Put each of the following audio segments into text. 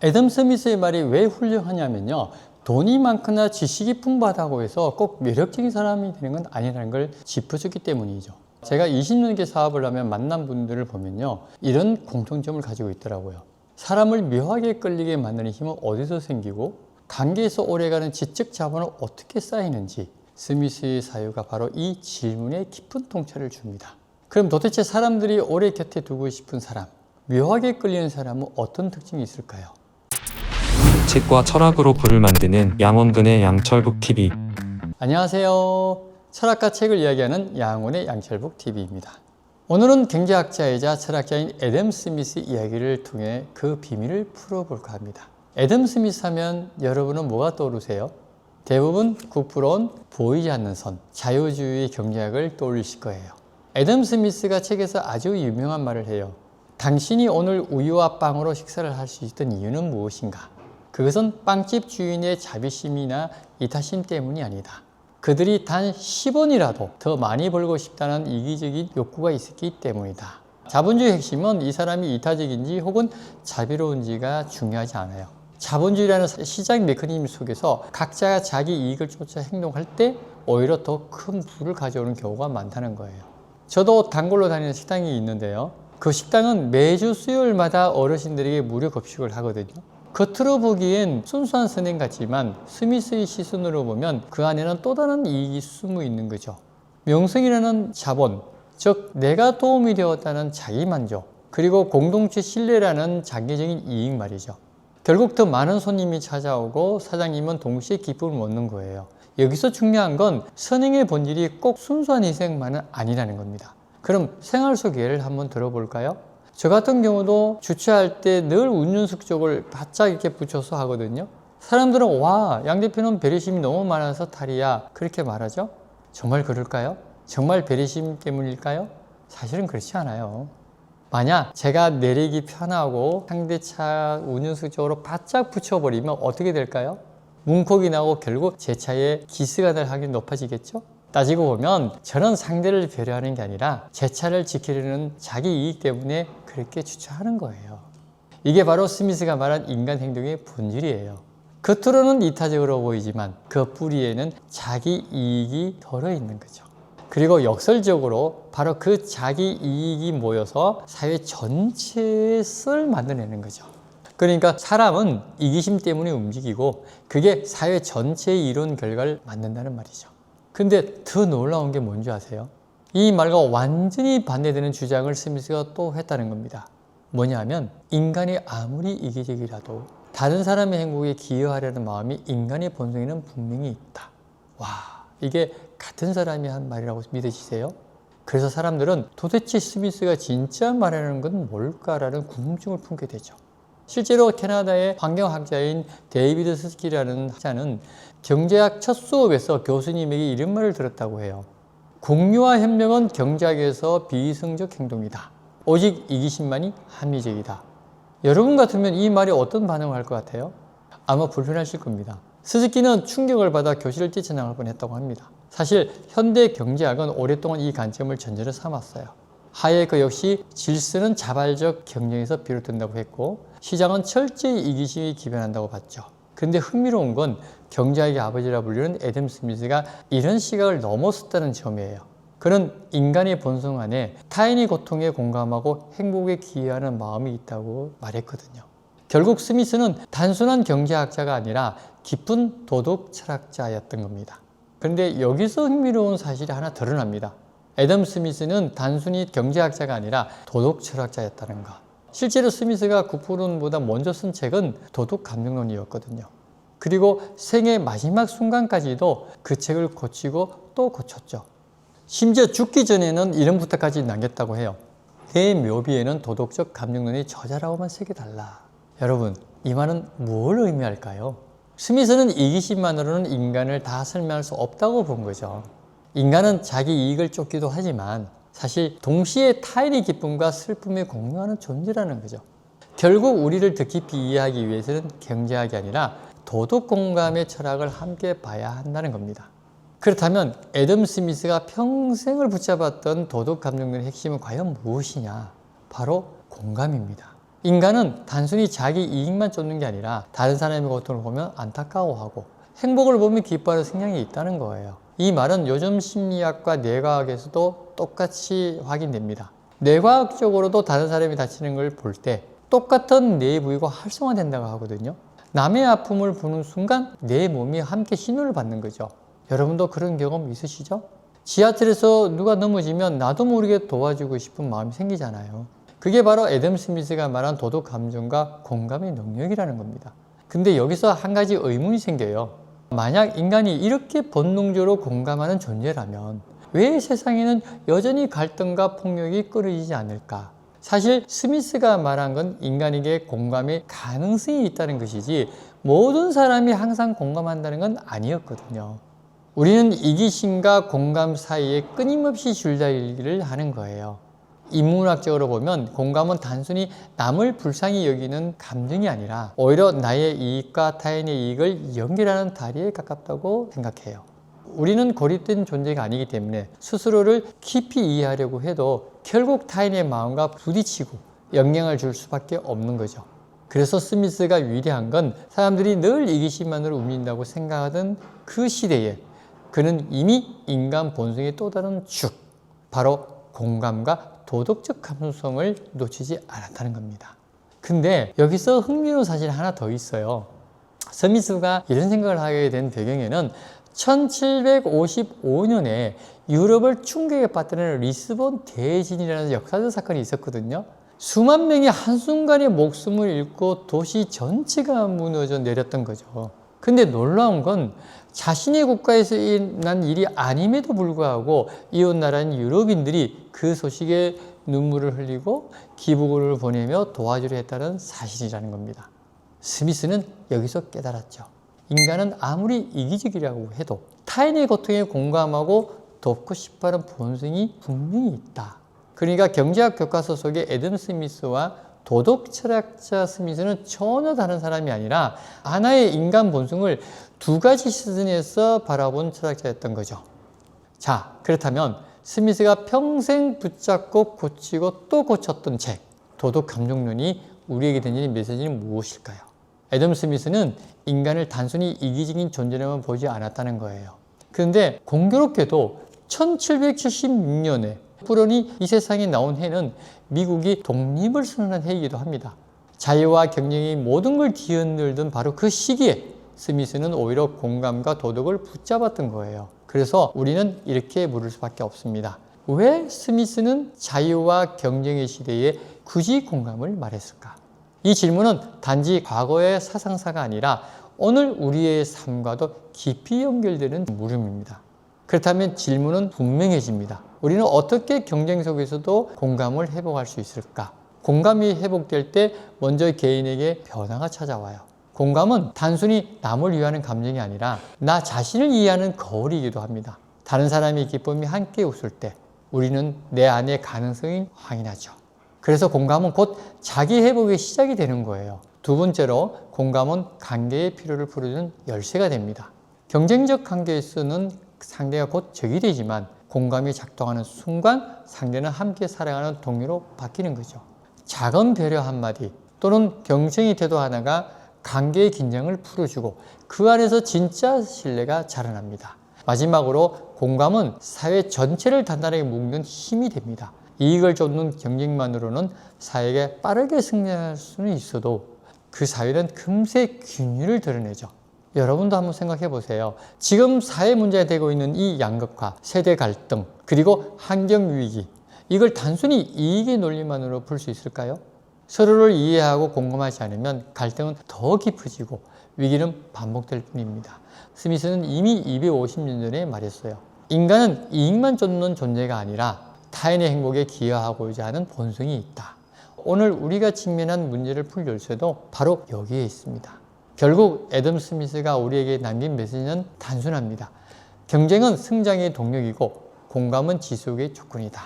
애덤 스미스의 말이 왜 훌륭하냐면요, 돈이 많거나 지식이 풍부하다고 해서 꼭 매력적인 사람이 되는 건 아니라는 걸 짚어줬기 때문이죠. 제가 20년째 사업을 하면 만난 분들을 보면요, 이런 공통점을 가지고 있더라고요. 사람을 묘하게 끌리게 만드는 힘은 어디서 생기고, 관계에서 오래가는 지적 자본은 어떻게 쌓이는지, 스미스의 사유가 바로 이 질문에 깊은 통찰을 줍니다. 그럼 도대체 사람들이 오래 곁에 두고 싶은 사람, 묘하게 끌리는 사람은 어떤 특징이 있을까요? 책과 철학으로 불을 만드는 양원근의 양철북TV. 안녕하세요. 철학과 책을 이야기하는 양원의 양철북TV입니다. 오늘은 경제학자이자 철학자인 애덤 스미스 이야기를 통해 그 비밀을 풀어볼까 합니다. 애덤 스미스 하면 여러분은 뭐가 떠오르세요? 대부분 국부로운 보이지 않는 선, 자유주의 경제학을 떠올리실 거예요. 애덤 스미스가 책에서 아주 유명한 말을 해요. 당신이 오늘 우유와 빵으로 식사를 할 수 있던 이유는 무엇인가? 그것은 빵집 주인의 자비심이나 이타심 때문이 아니다. 그들이 단 10원이라도 더 많이 벌고 싶다는 이기적인 욕구가 있었기 때문이다. 자본주의 핵심은 이 사람이 이타적인지 혹은 자비로운지가 중요하지 않아요. 자본주의라는 시장 메커니즘 속에서 각자가 자기 이익을 쫓아 행동할 때 오히려 더 큰 부를 가져오는 경우가 많다는 거예요. 저도 단골로 다니는 식당이 있는데요. 그 식당은 매주 수요일마다 어르신들에게 무료 급식을 하거든요. 겉으로 보기엔 순수한 선행 같지만 스미스의 시선으로 보면 그 안에는 또 다른 이익이 숨어 있는 거죠. 명성이라는 자본, 즉 내가 도움이 되었다는 자기만족, 그리고 공동체 신뢰라는 장기적인 이익 말이죠. 결국 더 많은 손님이 찾아오고 사장님은 동시에 기쁨을 얻는 거예요. 여기서 중요한 건 선행의 본질이 꼭 순수한 희생만은 아니라는 겁니다. 그럼 생활 속 예를 한번 들어볼까요? 저 같은 경우도 주차할 때 늘 운전석 쪽을 바짝 이렇게 붙여서 하거든요. 사람들은 와, 양 대표는 배려심이 너무 많아서 탈이야, 그렇게 말하죠. 정말 그럴까요? 정말 배려심 때문일까요? 사실은 그렇지 않아요. 만약 제가 내리기 편하고 상대 차 운전석 쪽으로 바짝 붙여버리면 어떻게 될까요? 문콕이 나고 결국 제 차에 기스가 날 확률이 높아지겠죠? 따지고 보면 저는 상대를 배려하는 게 아니라 제 차를 지키려는 자기 이익 때문에 그렇게 주차하는 거예요. 이게 바로 스미스가 말한 인간 행동의 본질이에요. 겉으로는 이타적으로 보이지만 그 뿌리에는 자기 이익이 덜어있는 거죠. 그리고 역설적으로 바로 그 자기 이익이 모여서 사회 전체의 썰을 만들어내는 거죠. 그러니까 사람은 이기심 때문에 움직이고 그게 사회 전체의 이룬 결과를 만든다는 말이죠. 근데 더 놀라운 게 뭔지 아세요? 이 말과 완전히 반대되는 주장을 스미스가 또 했다는 겁니다. 뭐냐면 인간이 아무리 이기적이라도 다른 사람의 행복에 기여하려는 마음이 인간의 본성에는 분명히 있다. 와, 이게 같은 사람이 한 말이라고 믿으시세요? 그래서 사람들은 도대체 스미스가 진짜 말하는 건 뭘까라는 궁금증을 품게 되죠. 실제로 캐나다의 환경학자인 데이비드 스키라는 학자는 경제학 첫 수업에서 교수님에게 이런 말을 들었다고 해요. 공유와 협력은 경제학에서 비이성적 행동이다. 오직 이기심만이 합리적이다. 여러분 같으면 이 말이 어떤 반응을 할 것 같아요? 아마 불편하실 겁니다. 스즈키는 충격을 받아 교실을 뛰쳐나갈 뻔했다고 합니다. 사실 현대 경제학은 오랫동안 이 관점을 전제로 삼았어요. 하예크 역시 질서는 자발적 경쟁에서 비롯된다고 했고 시장은 철저히 이기심이 기변한다고 봤죠. 근데 흥미로운 건 경제학의 아버지라 불리는 애덤 스미스가 이런 시각을 넘어섰다는 점이에요. 그는 인간의 본성 안에 타인의 고통에 공감하고 행복에 기여하는 마음이 있다고 말했거든요. 결국 스미스는 단순한 경제학자가 아니라 깊은 도덕 철학자였던 겁니다. 그런데 여기서 흥미로운 사실이 하나 드러납니다. 애덤 스미스는 단순히 경제학자가 아니라 도덕 철학자였다는 것. 실제로 스미스가 국부론보다 먼저 쓴 책은 도덕 감정론이었거든요. 그리고 생애 마지막 순간까지도 그 책을 고치고 또 고쳤죠. 심지어 죽기 전에는 이런 부탁까지 남겼다고 해요. 내 묘비에는 도덕적 감정론의 저자라고만 새겨달라. 여러분, 이 말은 뭘 의미할까요? 스미스는 이기심만으로는 인간을 다 설명할 수 없다고 본 거죠. 인간은 자기 이익을 쫓기도 하지만 사실 동시에 타인의 기쁨과 슬픔에 공유하는 존재라는 거죠. 결국 우리를 더 깊이 이해하기 위해서는 경제학이 아니라 도덕 공감의 철학을 함께 봐야 한다는 겁니다. 그렇다면 애덤 스미스가 평생을 붙잡았던 도덕 감정론의 핵심은 과연 무엇이냐? 바로 공감입니다. 인간은 단순히 자기 이익만 쫓는 게 아니라 다른 사람의 고통을 보면 안타까워하고 행복을 보면 기뻐하는 성향이 있다는 거예요. 이 말은 요즘 심리학과 뇌과학에서도 똑같이 확인됩니다. 뇌과학적으로도 다른 사람이 다치는 걸 볼 때 똑같은 뇌 부위가 활성화된다고 하거든요. 남의 아픔을 보는 순간 내 몸이 함께 신호를 받는 거죠. 여러분도 그런 경험 있으시죠? 지하철에서 누가 넘어지면 나도 모르게 도와주고 싶은 마음이 생기잖아요. 그게 바로 애덤 스미스가 말한 도덕 감정과 공감의 능력이라는 겁니다. 근데 여기서 한 가지 의문이 생겨요. 만약 인간이 이렇게 본능적으로 공감하는 존재라면 왜 세상에는 여전히 갈등과 폭력이 끊어지지 않을까? 사실 스미스가 말한 건 인간에게 공감의 가능성이 있다는 것이지 모든 사람이 항상 공감한다는 건 아니었거든요. 우리는 이기심과 공감 사이에 끊임없이 줄다리기를 하는 거예요. 인문학적으로 보면 공감은 단순히 남을 불쌍히 여기는 감정이 아니라 오히려 나의 이익과 타인의 이익을 연결하는 다리에 가깝다고 생각해요. 우리는 고립된 존재가 아니기 때문에 스스로를 깊이 이해하려고 해도 결국 타인의 마음과 부딪히고 영향을 줄 수밖에 없는 거죠. 그래서 스미스가 위대한 건 사람들이 늘 이기심만으로 움직인다고 생각하던 그 시대에 그는 이미 인간 본성의 또 다른 축, 바로 공감과 도덕적 감수성을 놓치지 않았다는 겁니다. 근데 여기서 흥미로운 사실 하나 더 있어요. 스미스가 이런 생각을 하게 된 배경에는 1755년에 유럽을 충격에 빠뜨리는 리스본 대지진이라는 역사적 사건이 있었거든요. 수만 명이 한순간에 목숨을 잃고 도시 전체가 무너져 내렸던 거죠. 근데 놀라운 건 자신의 국가에서 일어난 일이 아님에도 불구하고 이웃나라인 유럽인들이 그 소식에 눈물을 흘리고 기부금을 보내며 도와주려 했다는 사실이라는 겁니다. 스미스는 여기서 깨달았죠. 인간은 아무리 이기적이라고 해도 타인의 고통에 공감하고 돕고 싶어하는 본성이 분명히 있다. 그러니까 경제학 교과서 속의 애덤 스미스와 도덕 철학자 스미스는 전혀 다른 사람이 아니라 하나의 인간 본성을 두 가지 시선에서 바라본 철학자였던 거죠. 자, 그렇다면 스미스가 평생 붙잡고 고치고 또 고쳤던 책, 도덕 감정론이 우리에게 던지는 메시지는 무엇일까요? 애덤 스미스는 인간을 단순히 이기적인 존재로만 보지 않았다는 거예요. 그런데 공교롭게도 1776년에 뿌론이 이 세상에 나온 해는 미국이 독립을 선언한 해이기도 합니다. 자유와 경쟁이 모든 걸 뒤흔들던 바로 그 시기에 스미스는 오히려 공감과 도덕을 붙잡았던 거예요. 그래서 우리는 이렇게 물을 수밖에 없습니다. 왜 스미스는 자유와 경쟁의 시대에 굳이 공감을 말했을까? 이 질문은 단지 과거의 사상사가 아니라 오늘 우리의 삶과도 깊이 연결되는 물음입니다. 그렇다면 질문은 분명해집니다. 우리는 어떻게 경쟁 속에서도 공감을 회복할 수 있을까? 공감이 회복될 때 먼저 개인에게 변화가 찾아와요. 공감은 단순히 남을 위하는 감정이 아니라 나 자신을 이해하는 거울이기도 합니다. 다른 사람의 기쁨이 함께 웃을 때 우리는 내 안의 가능성을 확인하죠. 그래서 공감은 곧 자기 회복의 시작이 되는 거예요. 두 번째로 공감은 관계의 필요를 풀어주는 열쇠가 됩니다. 경쟁적 관계에서는 상대가 곧 적이 되지만 공감이 작동하는 순간 상대는 함께 살아가는 동료로 바뀌는 거죠. 작은 배려 한마디 또는 경쟁의 태도 하나가 관계의 긴장을 풀어주고 그 안에서 진짜 신뢰가 자라납니다. 마지막으로 공감은 사회 전체를 단단하게 묶는 힘이 됩니다. 이익을 쫓는 경쟁만으로는 사회가 빠르게 승리할 수는 있어도 그 사회는 금세 균열을 드러내죠. 여러분도 한번 생각해 보세요. 지금 사회 문제가 되고 있는 이 양극화, 세대 갈등, 그리고 환경 위기, 이걸 단순히 이익의 논리만으로 풀 수 있을까요? 서로를 이해하고 공감하지 않으면 갈등은 더 깊어지고 위기는 반복될 뿐입니다. 스미스는 이미 250년 전에 말했어요. 인간은 이익만 쫓는 존재가 아니라 타인의 행복에 기여하고자 하는 본성이 있다. 오늘 우리가 직면한 문제를 풀 열쇠도 바로 여기에 있습니다. 결국 애덤 스미스가 우리에게 남긴 메시지는 단순합니다. 경쟁은 성장의 동력이고 공감은 지속의 조건이다.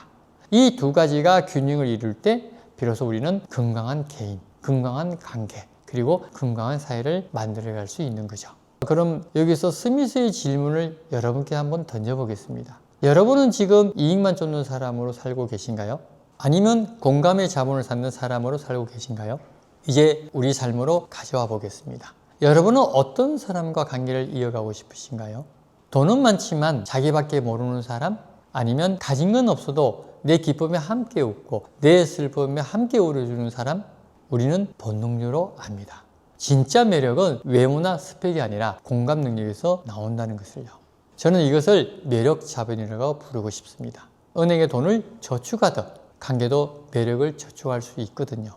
이 두 가지가 균형을 이룰 때 비로소 우리는 건강한 개인, 건강한 관계, 그리고 건강한 사회를 만들어갈 수 있는 거죠. 그럼 여기서 스미스의 질문을 여러분께 한번 던져보겠습니다. 여러분은 지금 이익만 쫓는 사람으로 살고 계신가요? 아니면 공감의 자본을 찾는 사람으로 살고 계신가요? 이제 우리 삶으로 가져와 보겠습니다. 여러분은 어떤 사람과 관계를 이어가고 싶으신가요? 돈은 많지만 자기밖에 모르는 사람? 아니면 가진 건 없어도 내 기쁨에 함께 웃고 내 슬픔에 함께 울어주는 사람? 우리는 본능적으로 압니다. 진짜 매력은 외모나 스펙이 아니라 공감 능력에서 나온다는 것을요. 저는 이것을 매력 자본이라고 부르고 싶습니다. 은행에 돈을 저축하듯 관계도 매력을 저축할 수 있거든요.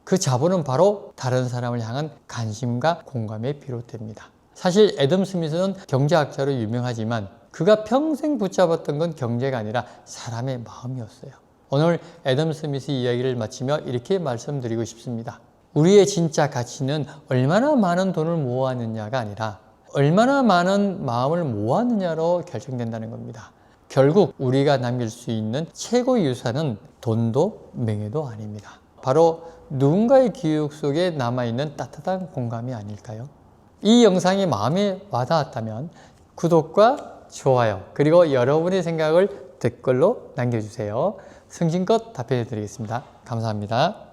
그 자본은 바로 다른 사람을 향한 관심과 공감에 비롯됩니다. 사실 애덤 스미스는 경제학자로 유명하지만 그가 평생 붙잡았던 건 경제가 아니라 사람의 마음이었어요. 오늘 애덤 스미스 이야기를 마치며 이렇게 말씀드리고 싶습니다. 우리의 진짜 가치는 얼마나 많은 돈을 모았느냐가 아니라 얼마나 많은 마음을 모았느냐로 결정된다는 겁니다. 결국 우리가 남길 수 있는 최고의 유산은 돈도 명예도 아닙니다. 바로 누군가의 기억 속에 남아있는 따뜻한 공감이 아닐까요? 이 영상이 마음에 와닿았다면 구독과 좋아요 그리고 여러분의 생각을 댓글로 남겨주세요. 성심껏 답변해 드리겠습니다. 감사합니다.